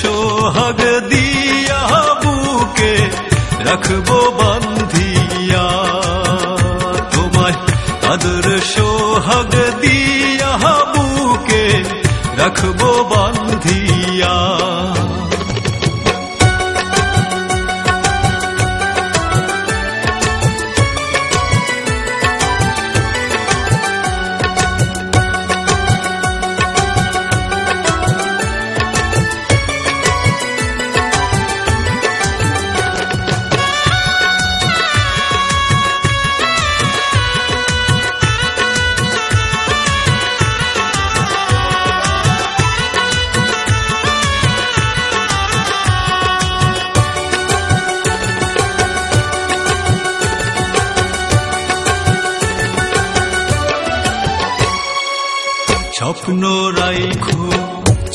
সোহাগ দিয়া বুকে রাখবো বান্ধিয়া, তোমায় আদর সোহাগ দিয়া বুকে রাখবো বান্ধিয়া। স্বপ্ন রাইখো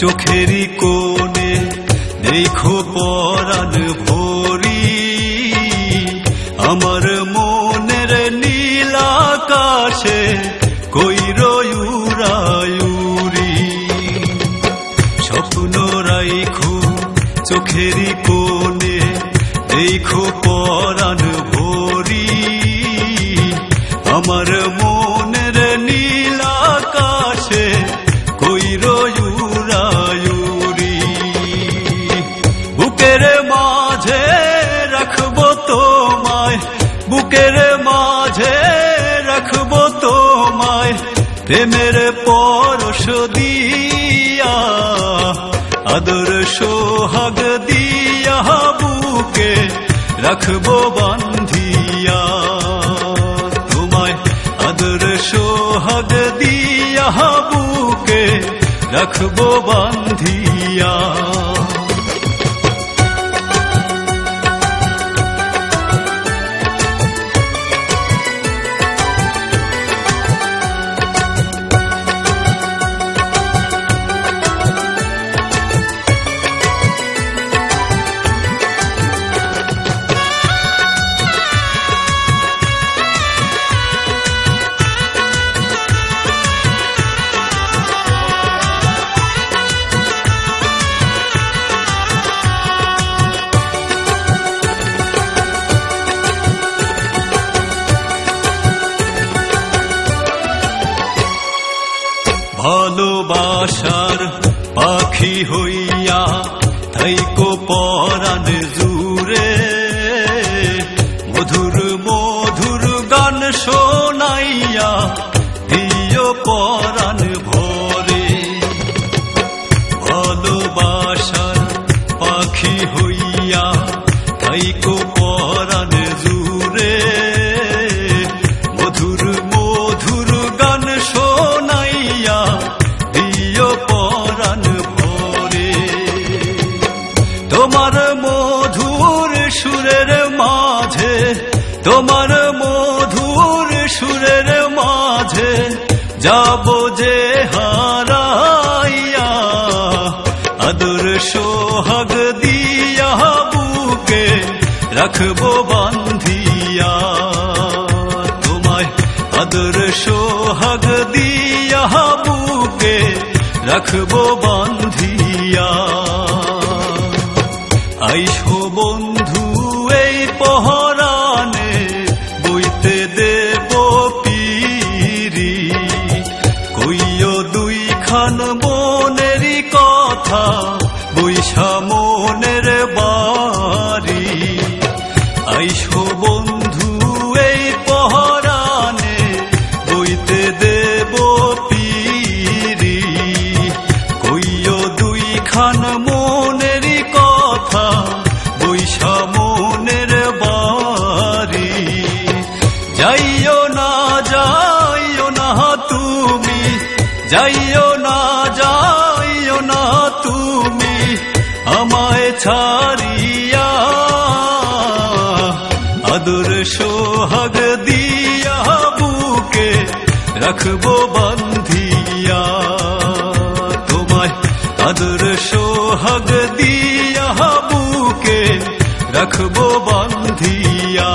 চোখেরই কোণে, দেখো পরাণ ভরি আমার মনের নীল আকাশে কইর উড়াউড়ি। স্বপ্ন রাইখো চোখেরই কোণে, দেখো পরাণ ভরি আমার মনের নীল আকাশে কইর উড়াউড়ি। বুকের মাঝে রাখবো তোমায়, বুকের মাঝে রাখবো তোমায় প্রেমের পরশ দিয়া, আদর সোহাগ দিয়া বুকে রাখবো বান্ধিয়া, তোমায় আদর সোহাগ দিয়া বুকে রাখবো বান্ধিয়া। ভালোবাসার পাখি হইয়া থাইকো পরাণ জুড়ে, মধুর মধুর গান শোনাইয়া দিও পরাণ ভরে। ভালোবাসার পাখি হইয়া থাইকো পরাণ জুড়ে, মধুর মধুর গান শোনাইয়া দিও পরাণ ভরে। তোমার মধুর সুরের মাঝে, তোমার মধুর সুরের মাঝে যাব যে হারাইয়া, আদর সোহাগ দিয়া বুকে রাখবো বান্ধিয়া, তোমায় আদর সোহাগ দিয়া বুকে রাখবো বান্ধিয়া। আইসো বন্ধু এই পহরানে বইতে দেব পিরি, কইও দুই খান মনেরই কথা বৈশা মনের বাড়ি। আইসো বন্ধু এই পহরানে বইতে দেব পিরি, কইও দুই খান মনেরই কথা বৈশা মনের বাড়ি। যাইও না তুমি, যাইও না তুমি আমায় ছাড়িয়া, আদর সোহাগ দিয়া বুকে রাখবো বান্ধিয়া, তোমায় আদর সোহাগ দিয়া বুকে রাখবো বান্ধিয়া।